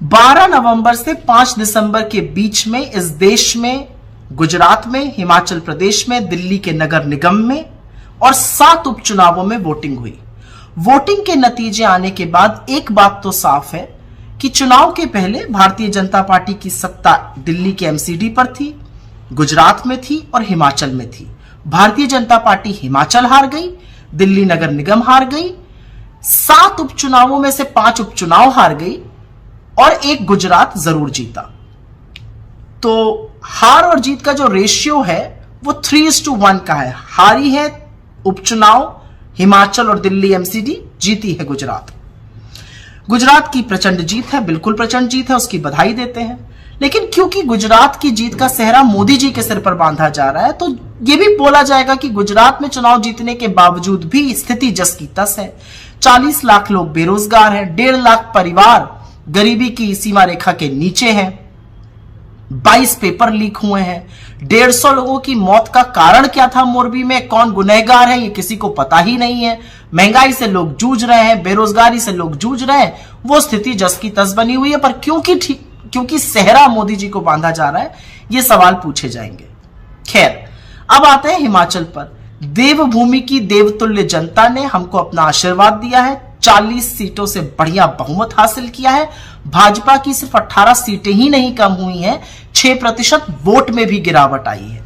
12 नवंबर से 5 दिसंबर के बीच में इस देश में, गुजरात में, हिमाचल प्रदेश में, दिल्ली के नगर निगम में और 7 उपचुनावों में वोटिंग हुई। वोटिंग के नतीजे आने के बाद एक बात तो साफ है कि चुनाव के पहले भारतीय जनता पार्टी की सत्ता दिल्ली के एमसीडी पर थी, गुजरात में थी और हिमाचल में थी। भारतीय जनता पार्टी हिमाचल हार गई, दिल्ली नगर निगम हार गई, 7 उपचुनावों में से 5 उपचुनाव हार गई और एक गुजरात जरूर जीता। तो हार और जीत का जो रेशियो है वो 3:1 का है। हारी है उपचुनाव हिमाचल और दिल्ली एमसीडी, जीती है गुजरात। गुजरात की प्रचंड जीत है, बिल्कुल प्रचंड जीत है, उसकी बधाई देते हैं। लेकिन क्योंकि गुजरात की जीत का सेहरा मोदी जी के सिर पर बांधा जा रहा है, तो यह भी बोला जाएगा कि गुजरात में चुनाव जीतने के बावजूद भी स्थिति जस की तस है। 40 लाख लोग बेरोजगार हैं, 1.5 लाख परिवार गरीबी की सीमा रेखा के नीचे हैं, 22 पेपर लीक हुए हैं, 150 लोगों की मौत का कारण क्या था मोरबी में, कौन गुनहगार है, ये किसी को पता ही नहीं है। महंगाई से लोग जूझ रहे हैं, बेरोजगारी से लोग जूझ रहे हैं, वो स्थिति जस की तस बनी हुई है। पर क्योंकि सेहरा मोदी जी को बांधा जा रहा है, ये सवाल पूछे जाएंगे। खैर, अब आते हैं हिमाचल पर। देवभूमि की देवतुल्य जनता ने हमको अपना आशीर्वाद दिया है, 40 सीटों से बढ़िया बहुमत हासिल किया है। भाजपा की सिर्फ 18 सीटें ही नहीं कम हुई हैं, 6% वोट में भी गिरावट आई है।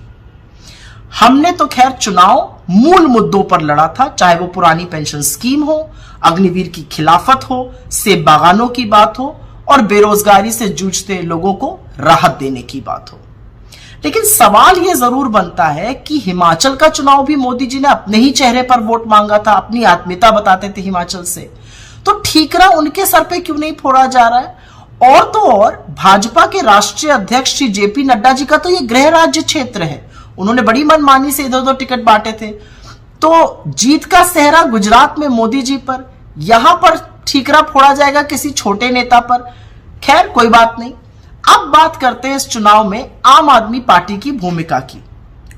हमने तो खैर चुनाव मूल मुद्दों पर लड़ा था, चाहे वो पुरानी पेंशन स्कीम हो, अग्निवीर की खिलाफत हो, सेब बागानों की बात हो और बेरोजगारी से जूझते लोगों को राहत देने की बात हो। लेकिन सवाल यह जरूर बनता है कि हिमाचल का चुनाव भी मोदी जी ने अपने ही चेहरे पर वोट मांगा था, अपनी आत्मीयता बताते थे हिमाचल से, तो ठीकरा उनके सर पे क्यों नहीं फोड़ा जा रहा है? और तो और भाजपा के राष्ट्रीय अध्यक्ष श्री जेपी नड्डा जी का तो ये गृह राज्य क्षेत्र है, उन्होंने बड़ी मनमानी से इधर उधर टिकट बांटे थे। तो जीत का सेहरा गुजरात में मोदी जी पर, यहां पर ठीकरा फोड़ा जाएगा किसी छोटे नेता पर। खैर, कोई बात नहीं। अब बात करते हैं इस चुनाव में आम आदमी पार्टी की भूमिका की।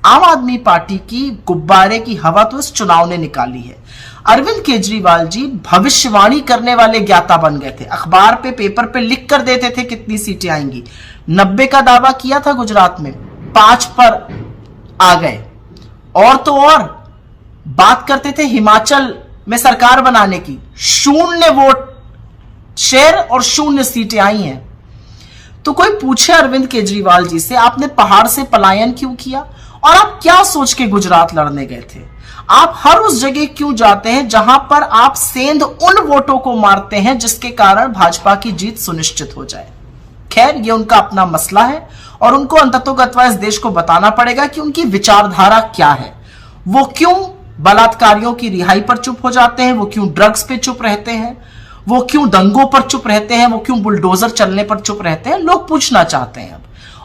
आम आदमी पार्टी की गुब्बारे की हवा तो इस चुनाव ने निकाली है। अरविंद केजरीवाल जी भविष्यवाणी करने वाले ज्ञाता बन गए थे, अखबार पे, पेपर पे लिख कर देते थे कितनी सीटें आएंगी। 90 का दावा किया था गुजरात में, 5 पर आ गए। और तो और बात करते थे हिमाचल में सरकार बनाने की, 0 वोट शेयर और 0 सीटें आई हैं। तो कोई पूछे अरविंद केजरीवाल जी से, आपने पहाड़ से पलायन क्यों किया और आप क्या सोच के गुजरात लड़ने गए थे? आप हर उस जगह क्यों जाते हैं जहां पर आप सेंध उन वोटों को मारते हैं जिसके कारण भाजपा की जीत सुनिश्चित हो जाए? खैर, ये उनका अपना मसला है और उनको अंततोगत्वा इस देश को बताना पड़ेगा कि उनकी विचारधारा क्या है। वो क्यों बलात्कारियों की रिहाई पर चुप हो जाते हैं, वो क्यों ड्रग्स पे चुप रहते हैं, वो क्यों दंगों पर चुप रहते हैं, वो क्यों बुलडोजर चलने पर चुप रहते हैं, लोग पूछना चाहते हैं।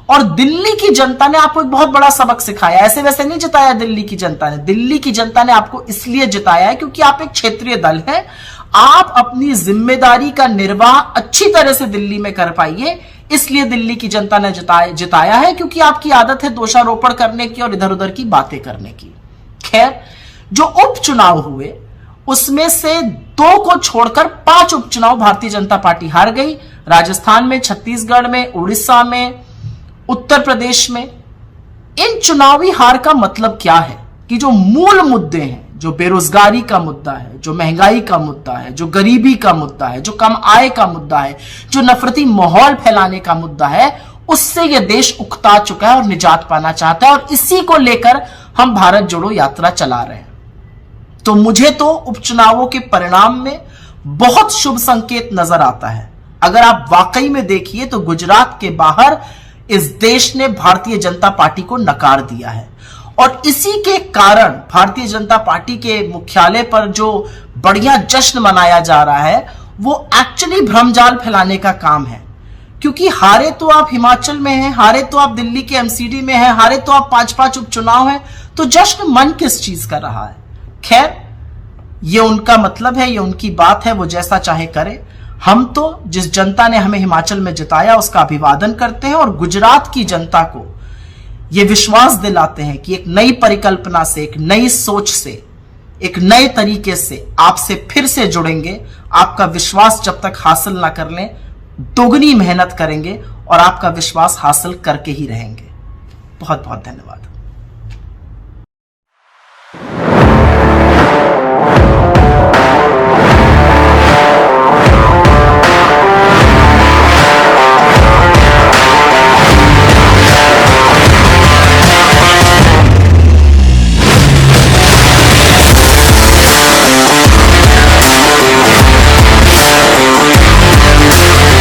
और दिल्ली की जनता ने आपको एक बहुत बड़ा सबक सिखाया। ऐसे वैसे नहीं जिताया दिल्ली की जनता ने, दिल्ली की जनता ने आपको इसलिए जिताया है क्योंकि आप एक क्षेत्रीय दल हैं। आप अपनी जिम्मेदारी का निर्वाह अच्छी तरह से दिल्ली में कर पाइए, इसलिए दिल्ली की जनता ने जिताया है, क्योंकि आपकी आदत है दोषारोपण करने की और इधर उधर की बातें करने की। खैर, जो उपचुनाव हुए उसमें से 2 को छोड़कर 5 उपचुनाव भारतीय जनता पार्टी हार गई। राजस्थान में, छत्तीसगढ़ में, उड़ीसा में, उत्तर प्रदेश में। इन चुनावी हार का मतलब क्या है कि जो मूल मुद्दे हैं, जो बेरोजगारी का मुद्दा है, जो महंगाई का मुद्दा है, जो गरीबी का मुद्दा है, जो कम आय का मुद्दा है, जो नफरती माहौल फैलाने का मुद्दा है, उससे यह देश उकता चुका है और निजात पाना चाहता है। और इसी को लेकर हम भारत जोड़ो यात्रा चला रहे हैं। तो मुझे तो उपचुनावों के परिणाम में बहुत शुभ संकेत नजर आता है। अगर आप वाकई में देखिए तो गुजरात के बाहर इस देश ने भारतीय जनता पार्टी को नकार दिया है और इसी के कारण भारतीय जनता पार्टी के मुख्यालय पर जो बढ़िया जश्न मनाया जा रहा है वो एक्चुअली भ्रमजाल फैलाने का काम है। क्योंकि हारे तो आप हिमाचल में हैं, हारे तो आप दिल्ली के एमसीडी में हैं, हारे तो आप 5-5 उपचुनाव हैं, तो जश्न मन किस चीज कर रहा है? खैर, ये उनका मतलब है, ये उनकी बात है, वो जैसा चाहे करे। हम तो जिस जनता ने हमें हिमाचल में जिताया उसका अभिवादन करते हैं और गुजरात की जनता को ये विश्वास दिलाते हैं कि एक नई परिकल्पना से, एक नई सोच से, एक नए तरीके से आपसे फिर से जुड़ेंगे। आपका विश्वास जब तक हासिल ना कर लें दोगुनी मेहनत करेंगे और आपका विश्वास हासिल करके ही रहेंगे। बहुत बहुत धन्यवाद।